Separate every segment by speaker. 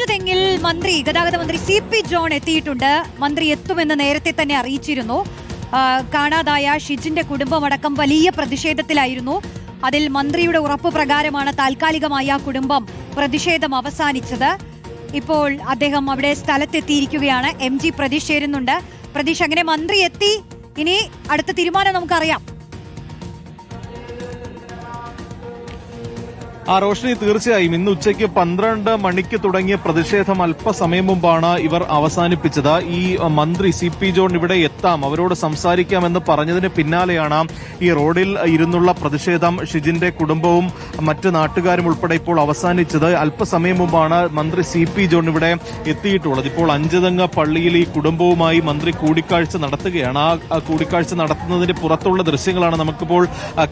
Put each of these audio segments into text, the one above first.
Speaker 1: അഞ്ചുതെങ്ങിൽ മന്ത്രി ഗതാഗത മന്ത്രി CP ജോൺ എത്തിയിട്ടുണ്ട്. മന്ത്രി എത്തുമെന്ന് നേരത്തെ തന്നെ അറിയിച്ചിരുന്നു. കാണാതായ ഷിജിന്റെ കുടുംബമടക്കം വലിയ പ്രതിഷേധത്തിലായിരുന്നു. അതിൽ മന്ത്രിയുടെ ഉറപ്പ് പ്രകാരമാണ് താൽക്കാലികമായി ആ കുടുംബം പ്രതിഷേധം അവസാനിച്ചത്. ഇപ്പോൾ അദ്ദേഹം അവിടെ സ്ഥലത്തെത്തിയിരിക്കുകയാണ്. MG പ്രതീഷ് ചേരുന്നുണ്ട്. പ്രതീഷ്, അങ്ങനെ മന്ത്രി എത്തി, ഇനി അടുത്ത തീരുമാനം നമുക്കറിയാം.
Speaker 2: റോഷിനി, തീർച്ചയായും ഇന്ന് ഉച്ചയ്ക്ക് 12 മണിക്ക് തുടങ്ങിയ പ്രതിഷേധം അല്പസമയം മുമ്പാണ് ഇവർ അവസാനിപ്പിച്ചത്. ഈ മന്ത്രി CP ജോൺ ഇവിടെ എത്താം, അവരോട് സംസാരിക്കാമെന്ന് പറഞ്ഞതിന് പിന്നാലെയാണ് ഈ റോഡിൽ ഇരുന്നുള്ള പ്രതിഷേധം ഷിജിന്റെ കുടുംബവും മറ്റ് നാട്ടുകാരും ഉൾപ്പെടെ ഇപ്പോൾ അവസാനിച്ചത്. അല്പസമയം മുമ്പാണ് മന്ത്രി CP ജോൺ ഇവിടെ എത്തിയിട്ടുള്ളത്. ഇപ്പോൾ അഞ്ചുതെങ്ങ് പള്ളിയിൽ ഈ കുടുംബവുമായി മന്ത്രി കൂടിക്കാഴ്ച നടത്തുകയാണ്. ആ കൂടിക്കാഴ്ച നടത്തുന്നതിന് പുറത്തുള്ള ദൃശ്യങ്ങളാണ് നമുക്കിപ്പോൾ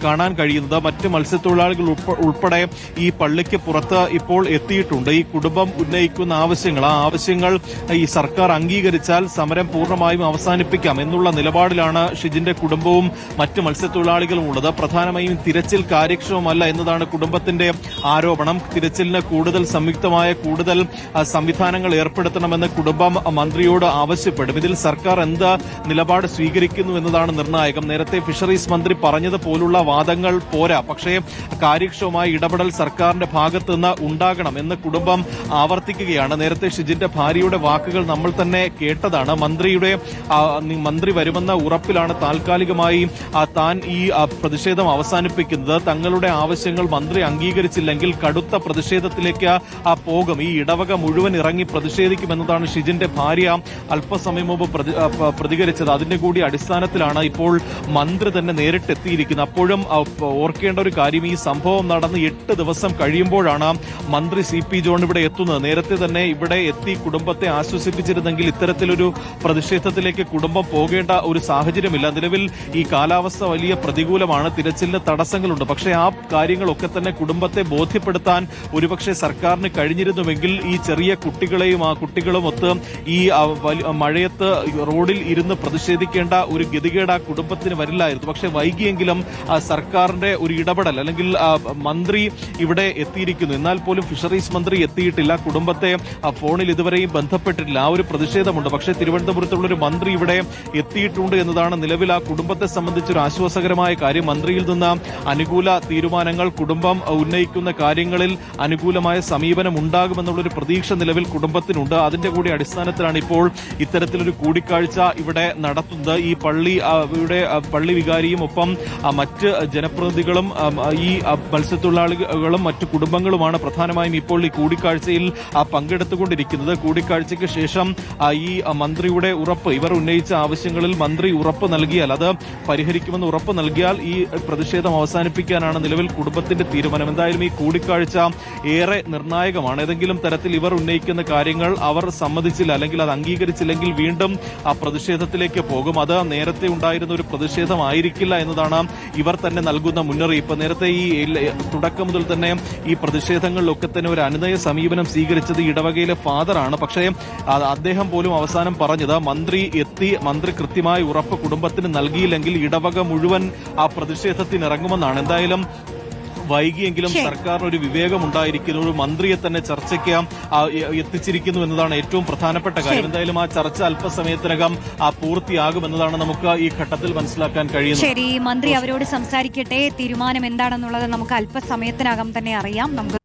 Speaker 2: കാണാൻ കഴിയുന്നത്. മറ്റ് മത്സ്യത്തൊഴിലാളികൾ ഉൾപ്പെടെ ഈ പള്ളിക്ക് പുറത്ത് ഇപ്പോൾ എത്തിയിട്ടുണ്ട്. ഈ കുടുംബം ഉന്നയിക്കുന്ന ആവശ്യങ്ങൾ, ആ ആവശ്യങ്ങൾ ഈ സർക്കാർ അംഗീകരിച്ചാൽ സമരം പൂർണ്ണമായും അവസാനിപ്പിക്കാം എന്നുള്ള നിലപാടിലാണ് ഷിജിന്റെ കുടുംബവും മറ്റ് മത്സ്യത്തൊഴിലാളികളും ഉള്ളത്. പ്രധാനമായും തിരച്ചിൽ കാര്യക്ഷമമല്ല എന്നതാണ് കുടുംബത്തിന്റെ ആരോപണം. തിരച്ചിലിന് കൂടുതൽ സംയുക്തമായ കൂടുതൽ സംവിധാനങ്ങൾ ഏർപ്പെടുത്തണമെന്ന് കുടുംബം മന്ത്രിയോട് ആവശ്യപ്പെടും. ഇതിൽ സർക്കാർ എന്ത് നിലപാട് സ്വീകരിക്കുന്നു എന്നതാണ് നിർണായകം. നേരത്തെ ഫിഷറീസ് മന്ത്രി പറഞ്ഞതുപോലുള്ള വാദങ്ങൾ പോരാ, പക്ഷേ കാര്യക്ഷമമായ ഇടപെടൽ സർക്കാരിന്റെ ഭാഗത്ത് നിന്ന് ഉണ്ടാകണം എന്ന് കുടുംബം ആവർത്തിക്കുകയാണ്. നേരത്തെ ഷിജിന്റെ ഭാര്യയുടെ വാക്കുകൾ നമ്മൾ തന്നെ കേട്ടതാണ്. മന്ത്രി വരുമെന്ന ഉറപ്പിലാണ് താൽക്കാലികമായി താൻ ഈ പ്രതിഷേധം അവസാനിപ്പിക്കുന്നത്. തങ്ങളുടെ ആവശ്യങ്ങൾ മന്ത്രി അംഗീകരിച്ചില്ലെങ്കിൽ കടുത്ത പ്രതിഷേധത്തിലേക്ക് പോകും, ഈ ഇടവക മുഴുവൻ ഇറങ്ങി പ്രതിഷേധിക്കുമെന്നതാണ് ഷിജിന്റെ ഭാര്യ അല്പസമയം മുമ്പ് പ്രതികരിച്ചത്. അതിന്റെ കൂടി അടിസ്ഥാനത്തിലാണ് ഇപ്പോൾ മന്ത്രി തന്നെ നേരിട്ടെത്തിയിരിക്കുന്നത്. അപ്പോഴും ഓർക്കേണ്ട ഒരു കാര്യം, ഈ സംഭവം നടന്ന് 8 ദിവസം കഴിയുമ്പോഴാണ് മന്ത്രി CP ജോൺ ഇവിടെ എത്തുന്നത്. നേരത്തെ തന്നെ ഇവിടെ എത്തി കുടുംബത്തെ ആശ്വസിപ്പിച്ചിരുന്നെങ്കിൽ ഇത്തരത്തിലൊരു പ്രതിഷേധത്തിലേക്ക് കുടുംബം പോകേണ്ട ഒരു സാഹചര്യമില്ല. നിലവിൽ ഈ കാലാവസ്ഥ വലിയ പ്രതികൂലമാണ്, തിരച്ചിലിന് തടസ്സങ്ങളുണ്ട്. പക്ഷേ ആ കാര്യങ്ങളൊക്കെ തന്നെ കുടുംബത്തെ ബോധ്യപ്പെടുത്താൻ ഒരുപക്ഷെ സർക്കാരിന് കഴിഞ്ഞിരുന്നുവെങ്കിൽ ഈ ചെറിയ കുട്ടികളെയും ആ കുട്ടികളും ഒത്ത് ഈ മഴയത്ത് റോഡിൽ ഇരുന്ന് പ്രതിഷേധിക്കേണ്ട ഒരു ഗതികേട് ആ കുടുംബത്തിന് വരില്ലായിരുന്നു. പക്ഷേ വൈകിയെങ്കിലും സർക്കാരിന്റെ ഒരു ഇടപെടൽ, അല്ലെങ്കിൽ മന്ത്രി ഇവിടെ എത്തിയിരിക്കുന്നു. എന്നാൽ പോലും ഫിഷറീസ് മന്ത്രി എത്തിയിട്ടില്ല. കുടുംബത്തെ ഫോണിൽ ഇതുവരെയും ബന്ധപ്പെട്ടിട്ടില്ല. ആ ഒരു പ്രതിഷേധമുണ്ട്. പക്ഷേ തിരുവനന്തപുരത്തുള്ള ഒരു മന്ത്രി ഇവിടെ എത്തിയിട്ടുണ്ട് എന്നതാണ് നിലവിൽ ആ കുടുംബത്തെ സംബന്ധിച്ചൊരു ആശ്വാസകരമായ കാര്യം. മന്ത്രിയിൽ നിന്ന് അനുകൂല തീരുമാനങ്ങൾ, കുടുംബം ഉന്നയിക്കുന്ന കാര്യങ്ങളിൽ അനുകൂലമായ സമീപനം ഉണ്ടാകുമെന്നുള്ളൊരു പ്രതീക്ഷ നിലവിൽ കുടുംബത്തിനുണ്ട്. അതിന്റെ കൂടി അടിസ്ഥാനത്തിലാണ് ഇപ്പോൾ ഇത്തരത്തിലൊരു കൂടിക്കാഴ്ച ഇവിടെ നടത്തുന്നത്. ഈ പള്ളി വികാരിയും ഒപ്പം മറ്റ് ജനപ്രതിനിധികളും ഈ മത്സ്യത്തൊഴിലാളികളും മറ്റു കുടുംബങ്ങളുമാണ് പ്രധാനമായും ഇപ്പോൾ ഈ കൂടിക്കാഴ്ചയിൽ പങ്കെടുത്തുകൊണ്ടിരിക്കുന്നത്. കൂടിക്കാഴ്ചയ്ക്ക് ശേഷം ഈ മന്ത്രിയുടെ ഉറപ്പ്, ഇവർ ഉന്നയിച്ച ആവശ്യങ്ങളിൽ മന്ത്രി ഉറപ്പ് നൽകിയാൽ, അത് പരിഹരിക്കുമെന്ന് ഉറപ്പ് നൽകിയാൽ ഈ പ്രതിഷേധം അവസാനിപ്പിക്കാനാണ് നിലവിൽ കുടുംബത്തിന്റെ തീരുമാനം. എന്തായാലും ഈ കൂടിക്കാഴ്ച ഏറെ നിർണായകമാണ്. ഏതെങ്കിലും തരത്തിൽ ഇവർ ഉന്നയിക്കുന്ന കാര്യങ്ങൾ അവർ സമ്മതിച്ചില്ല, അല്ലെങ്കിൽ അത് അംഗീകരിച്ചില്ലെങ്കിൽ വീണ്ടും ആ പ്രതിഷേധത്തിലേക്ക് പോകും. അത് നേരത്തെ ഉണ്ടായിരുന്ന ഒരു പ്രതിഷേധമായിരിക്കില്ല എന്നതാണ് ഇവർ തന്നെ നൽകുന്ന മുന്നറിയിപ്പ്. നേരത്തെ ഈ തുടക്കം മുതൽ തന്നെ ഈ പ്രതിഷേധങ്ങളിലൊക്കെ തന്നെ ഒരു അനുനയ സമീപനം സ്വീകരിച്ചത് ഇടവകയിലെ ഫാദറാണ്. പക്ഷേ അദ്ദേഹം പോലും അവസാനം പറഞ്ഞത് മന്ത്രി എത്തി, മന്ത്രി കൃത്യമായ ഉറപ്പ് കുടുംബത്തിന് നൽകിയില്ലെങ്കിൽ ഇടവക മുഴുവൻ ആ പ്രതിഷേധത്തിനിറങ്ങുമെന്നാണ്. എന്തായാലും വൈകിയെങ്കിലും സർക്കാരിന് ഒരു വിവേകം ഉണ്ടായിരിക്കുന്നു, ഒരു മന്ത്രിയെ തന്നെ ചർച്ചയ്ക്ക് എത്തിച്ചിരിക്കുന്നു എന്നതാണ് ഏറ്റവും പ്രധാനപ്പെട്ട കാര്യം. എന്തായാലും ആ ചർച്ച അല്പസമയത്തിനകം പൂർത്തിയാകുമെന്നതാണ് നമുക്ക് ഈ ഘട്ടത്തിൽ മനസ്സിലാക്കാൻ കഴിയുന്നത്.
Speaker 1: ശരി, മന്ത്രി അവരോട് സംസാരിക്കട്ടെ. തീരുമാനം എന്താണെന്നുള്ളത് നമുക്ക് അല്പസമയത്തിനകം തന്നെ അറിയാം. നമുക്ക്